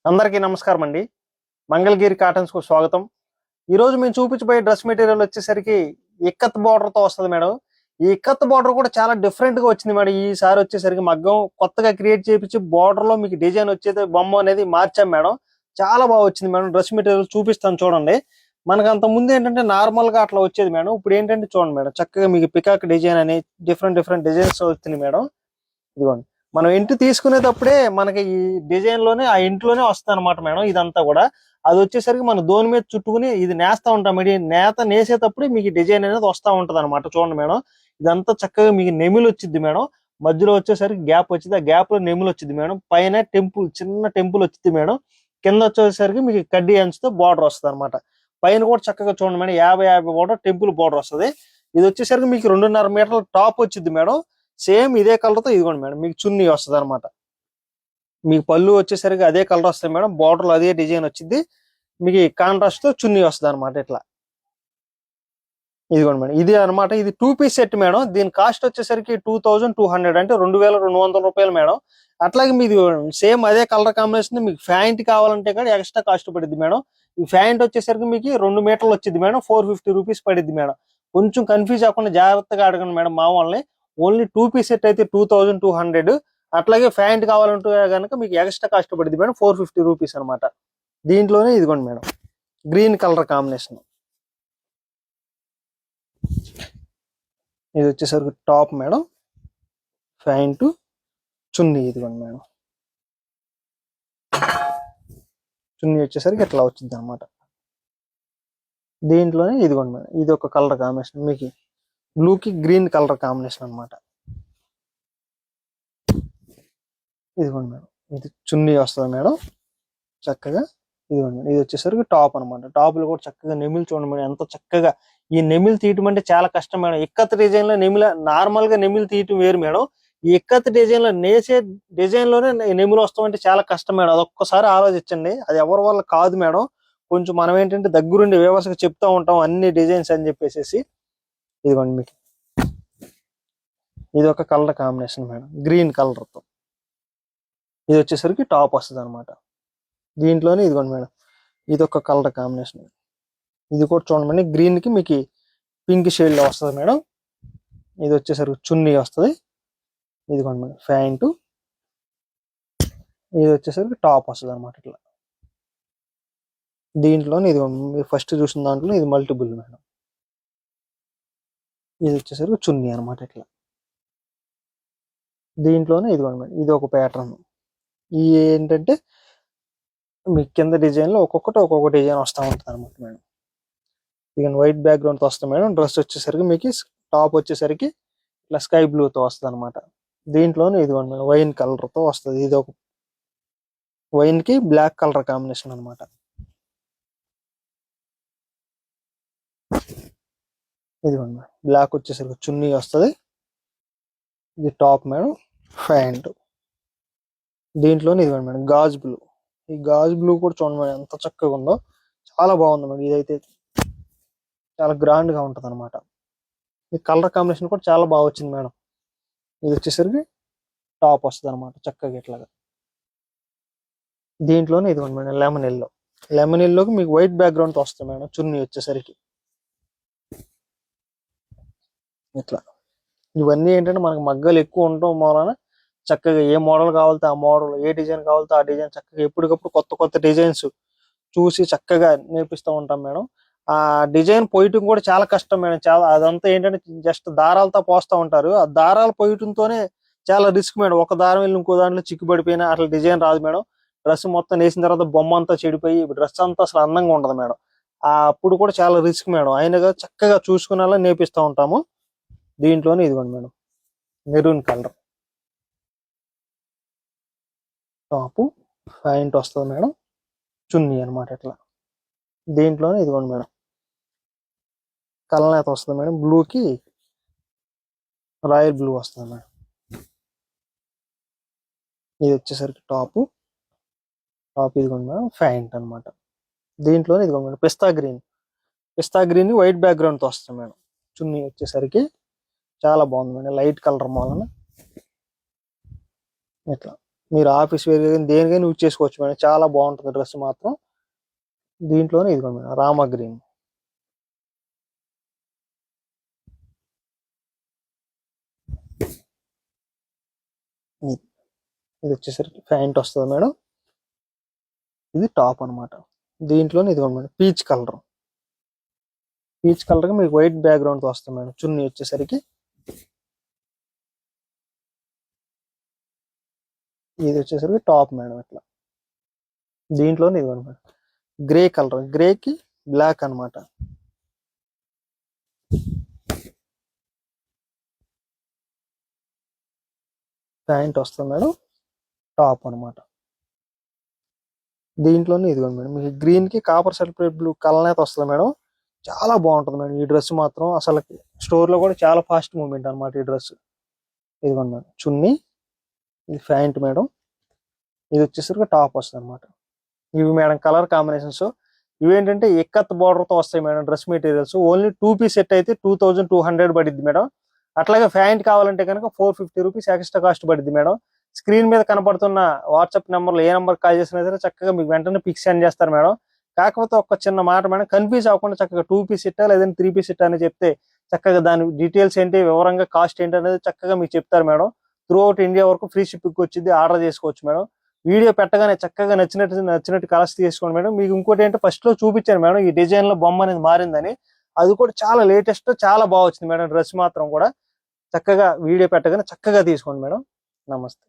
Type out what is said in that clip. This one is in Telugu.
అందరికీ నమస్కారం అండి. మంగళగిరి కాటన్స్ కు స్వాగతం. ఈ రోజు మేము చూపించబోయే డ్రెస్ మెటీరియల్ వచ్చేసరికి ఇక్కత్ బార్డర్ తో వస్తుంది మేడం. ఈ ఇక్కత్ బార్డర్ కూడా చాలా డిఫరెంట్ గా వచ్చింది మేడం. ఈసారి వచ్చేసరికి మగ్గం కొత్తగా క్రియేట్ చేయించి బార్డర్ లో మీకు డిజైన్ వచ్చేది బొమ్మ అనేది మార్చాం మేడం. చాలా బాగా వచ్చింది మేడం. డ్రెస్ మెటీరియల్ చూపిస్తాను చూడండి. మనకు అంత ముందు ఏంటంటే నార్మల్ గా అట్లా వచ్చేది మేడం. ఇప్పుడు ఏంటంటే చూడండి మేడం, చక్కగా మీకు పికాక్ డిజైన్ అని డిఫరెంట్ డిఫరెంట్ డిజైన్స్ వచ్చింది మేడం. ఇదిగోండి, మనం ఇంటి తీసుకునేటప్పుడే మనకి ఈ డిజైన్ లోనే ఆ ఇంట్లోనే వస్తుంది అనమాట మేడం. ఇదంతా కూడా అది వచ్చేసరికి మన దోని మీద చుట్టుకుని ఇది నేస్తా ఉంటాం మేడం. నేత నేసేటప్పుడే మీకు డిజైన్ అనేది వస్తా ఉంటది అనమాట. చూడండి మేడం, ఇదంతా చక్కగా మీకు నెమిలి వచ్చింది మేడం. మధ్యలో వచ్చేసరికి గ్యాప్ వచ్చింది, ఆ గ్యాప్ లో నెమిలి వచ్చింది మేడం. పైన టెంపుల్, చిన్న టెంపుల్ వచ్చింది మేడం. కింద వచ్చేసరికి మీకు కడ్డీ అంచుతో బార్డర్ వస్తుంది అనమాట. పైన కూడా చక్కగా చూడండి మేడం, 50-50 బార్డర్ టెంపుల్ బార్డర్ వస్తుంది. ఇది వచ్చేసరికి మీకు 2.5 మీటర్ల టాప్ వచ్చింది మేడం. సేమ్ ఇదే కలర్ తో ఇదిగోండి మేడం, మీకు చున్నీ వస్తుంది అనమాట. మీకు పళ్ళు వచ్చేసరికి అదే కలర్ వస్తుంది మేడం. బార్డర్ లో అదే డిజైన్ వచ్చింది. మీకు కాంట్రాస్ట్ తో చున్నీ వస్తుంది అనమాట. ఇట్లా ఇదిగోండి మేడం, ఇది అనమాట. ఇది 2 పీస్ సెట్ మేడం. దీని కాస్ట్ వచ్చేసరికి 2200, అంటే 2200 రూపాయలు మేడం. అట్లాగే మీది సేమ్ అదే కలర్ కాంబినేషన్. మీకు ప్యాంట్ కావాలంటే కూడా ఎక్స్ట్రా కాస్ట్ పడుద్ది మేడం. ఈ ప్యాంట్ వచ్చేసరికి మీకు 2 మీటర్లు వచ్చింది మేడం. 450 రూపీస్ పడుద్ది మేడం. కొంచెం కన్ఫ్యూజ్ అవ్వకుండా జాగ్రత్తగా అడగండి మేడం మా వాళ్ళని. ఓన్లీ 2 పీస్ సెట్ అయితే 2200. అట్లాగే ప్యాంట్ కావాలంటే కనుక మీకు ఎక్స్ట్రా కాస్ట్ పడుద్ది మేడం, 450 రూపీస్ అనమాట. దీంట్లోనే ఇదిగోండి మేడం, గ్రీన్ కలర్ కాంబినేషన్. ఇది వచ్చేసరికి టాప్ మేడం, ప్యాంటు, చున్నీ. ఇదిగోండి మేడం, చున్నీ వచ్చేసరికి ఇట్లా వచ్చింది అనమాట. దీంట్లోనే ఇదిగోండి మేడం, ఇది ఒక కలర్ కాంబినేషన్. మీకు బ్లూకి గ్రీన్ కలర్ కాంబినేషన్ అనమాట. ఇదిగోండి మేడం, ఇది చున్నీ వస్తుంది మేడం చక్కగా. ఇదిగోండి మేడం, ఇది వచ్చేసరికి టాప్ అనమాట. టాప్ లో కూడా చక్కగా నెమిలి చూడండి మేడం, ఎంత చక్కగా. ఈ నెమిలి తీయటం అంటే చాలా కష్టం మేడం. ఇక్కత్ డిజైన్ లో నెమిలి, నార్మల్ గా నెమిలి తీయటం వేరు మేడం. ఈ ఇక్కత్ డిజైన్ లో నేసే డిజైన్ లోనే నెమిలి వస్తాం అంటే చాలా కష్టం మేడం. అదొక్కసారి ఆలోచించండి. అది ఎవరి వల్ల కాదు మేడం. కొంచెం మనం ఏంటంటే దగ్గరుండి వ్యవస్థగా చెప్తా ఉంటాం అన్ని డిజైన్స్ అని చెప్పేసి. ఇదిగోండి మీకు ఇది ఒక colour combination madam, green colour తో. ఇది వచ్చేసరికి టాప్ వస్తుంది అనమాట. దీంట్లోనే ఇదిగోండి మేడం, ఇది ఒక కలర్ కాంబినేషన్. ఇది కూడా చూడండి మేడం, గ్రీన్ కి మీకు పింక్ షేడ్ లో వస్తుంది మేడం. ఇది వచ్చేసరికి చున్నీ వస్తుంది. ఇదిగోండి మేడం, ప్యాంటు. ఇది వచ్చేసరికి టాప్ వస్తుంది అనమాట. ఇట్లా దీంట్లోనే ఇదిగోండి, మీరు ఫస్ట్ చూసిన దాంట్లో ఇది మల్టిపుల్ మేడం. ఇది వచ్చేసరికి చున్నీ అనమాట. ఇట్లా దీంట్లోనే ఇదిగోండి మేడం, ఇది ఒక ప్యాటర్న్. ఈ ఏంటంటే మీ కింద డిజైన్ లో ఒక్కొక్క డిజైన్ వస్తూ ఉంటుంది అనమాట మేడం. ఇక వైట్ బ్యాక్గ్రౌండ్ తో వస్తుంది మేడం. డ్రెస్ వచ్చేసరికి మీకు టాప్ వచ్చేసరికి ఇట్లా స్కై బ్లూ తో వస్తుంది అనమాట. దీంట్లోనే ఇదిగోండి మేడం, వైన్ కలర్ తో వస్తుంది. ఇది ఒక వైన్ కి బ్లాక్ కలర్ కాంబినేషన్ అనమాట. ఇదిగోండి మేడం, బ్లాక్ వచ్చేసరికి చున్నీ వస్తుంది. ఇది టాప్ మేడం, ప్యాంట్. దీంట్లోనే ఇదిగోండి మేడం, గాజ్ బ్లూ. ఈ గాజ్ బ్లూ కూడా చూడండి మేడం, ఎంత చక్కగా ఉందో. చాలా బాగుంది మేడం. ఇదైతే చాలా గ్రాండ్ గా ఉంటది అనమాట. ఈ కలర్ కాంబినేషన్ కూడా చాలా బాగా వచ్చింది మేడం. ఇది వచ్చేసరికి టాప్ వస్తుంది అనమాట చక్కగా ఇట్లాగా. దీంట్లోనే ఇదిగోండి మేడం, లెమన్ ఎల్లో. లెమన్ ఎల్లోకి మీకు వైట్ బ్యాక్గ్రౌండ్ తో వస్తుంది మేడం. చున్నీ వచ్చేసరికి ఇట్లా. ఇవన్నీ ఏంటంటే మనకు మగ్గలు ఎక్కువ ఉండటం వలన చక్కగా ఏ మోడల్ కావాలితే ఆ మోడల్, ఏ డిజైన్ కావాలితే ఆ డిజైన్ చక్కగా ఎప్పటికప్పుడు కొత్త కొత్త డిజైన్స్ చూసి చక్కగా నేర్పిస్తూ ఉంటాం మేడం. ఆ డిజైన్ పోయటం కూడా చాలా కష్టం మేడం. చాలా అదంతా ఏంటంటే జస్ట్ దారాలతో పోస్తూ ఉంటారు. ఆ దారాలు పోయటంతోనే చాలా రిస్క్ మేడం. ఒక దారం వెళ్ళి ఇంకో దాంట్లో చిక్కుపడిపోయినా అట్లా డిజైన్ రాదు మేడం. డ్రెస్ మొత్తం వేసిన తర్వాత బొమ్మ అంతా చెడిపోయి డ్రెస్ అంతా అసలు అందంగా ఉండదు మేడం. అప్పుడు కూడా చాలా రిస్క్ మేడం. అయినగా చక్కగా చూసుకునేలా నేర్పిస్తూ ఉంటాము. దీంట్లోనే ఇదిగోండి madam, maroon colour top, pant వస్తుంది మేడం, చున్నీ అనమాట. ఇట్లా దీంట్లోనే ఇదిగోండి మేడం, కలనేత వస్తుంది మేడం. బ్లూకి రాయల్ బ్లూ వస్తుంది మేడం. ఇది వచ్చేసరికి టాప్ ఇదిగోండి మేడం, ప్యాంట్ అనమాట. దీంట్లోనే ఇదిగోండి మేడం, పిస్తా గ్రీన్ వైట్ బ్యాక్గ్రౌండ్ తో వస్తుంది మేడం. చున్నీ వచ్చేసరికి చాలా బాగుంది మేడం, లైట్ కలర్ మూలన ఇట్లా. మీరు ఆఫీస్ వేర్ కానీ దేనికైనా యూజ్ చేసుకోవచ్చు మేడం. చాలా బాగుంటుంది డ్రెస్ మాత్రం. దీంట్లోనే ఇదిగోండి మేడం, రామా గ్రీన్. ఇది వచ్చేసరికి ప్యాంట్ వస్తుంది మేడం. ఇది టాప్ అనమాట. దీంట్లోనే ఇదిగోండి madam, peach colour. Peach colour కి మీకు వైట్ బ్యాక్గ్రౌండ్ తో వస్తుంది మేడం. చున్నీ వచ్చేసరికి ఇది వచ్చేసరికి టాప్ మేడం ఇట్లా. దీంట్లోనే ఇదిగోండి మేడం, గ్రే కలర్, గ్రేకి బ్లాక్ అనమాట. ప్యాంట్ వస్తుంది మేడం, టాప్ అనమాట. దీంట్లోనే ఇదిగోండి మేడం, మీకు గ్రీన్ కి కాపర్ సల్ఫేట్ బ్లూ కలర్ అయితే వస్తుంది మేడం. చాలా బాగుంటుంది మేడం ఈ డ్రెస్ మాత్రం. అసలు స్టోర్ లో కూడా చాలా ఫాస్ట్ మూవ్మెంట్ అనమాట ఈ డ్రెస్. ఇదిగోండి మేడం చున్నీ, ఇది ప్యాంట్ మేడం, ఇది వచ్చేసరికి టాప్ వస్తుంది అనమాట. ఇవి మేడం కలర్ కాంబినేషన్స్. ఇవేంటంటే ఎక్కత్ బార్డర్ తో వస్తాయి madam dress materials. Only 2 piece set అయితే 2200 పడిద్ది మేడం. అట్లాగే ప్యాంట్ కావాలంటే కనుక 450 రూపీస్ ఎక్స్ట్రా కాస్ట్ పడుద్ది మేడం. స్క్రీన్ మీద కనపడుతున్న వాట్సాప్ నెంబర్లో ఏ నెంబర్ కాల్ చేసినా సరే చక్కగా మీకు వెంటనే పిక్స్ సెండ్ చేస్తారు మేడం. కాకపోతే ఒక చిన్న మాట మేడం, కన్ఫ్యూజ్ అవ్వకుండా చక్కగా 2 పీస్ ఇట్టా లేదంటే 3 పీస్ ఇట్టా అని చెప్తే చక్కగా దాని డీటెయిల్స్ ఏంటి, వివరంగా కాస్ట్ ఏంటి అనేది చక్కగా మీకు చెప్తారు మేడం. త్రూ అవుట్ ఇండియా వరకు ఫ్రీ షిప్పింగ్ వచ్చింది, ఆర్డర్ చేసుకోవచ్చు మేడం. వీడియో పెట్టగానే చక్కగా నచ్చినట్టు కలర్స్ తీసుకోండి మేడం. మీకు ఇంకోటి ఏంటంటే ఫస్ట్ లో చూపించాను మేడం ఈ డిజైన్ లో బొమ్మ అనేది మారిందని. అది కూడా చాలా లేటెస్ట్, చాలా బాగా వచ్చింది మేడం డ్రెస్ మాత్రం కూడా. చక్కగా వీడియో పెట్టగానే చక్కగా తీసుకోండి మేడం. నమస్తే.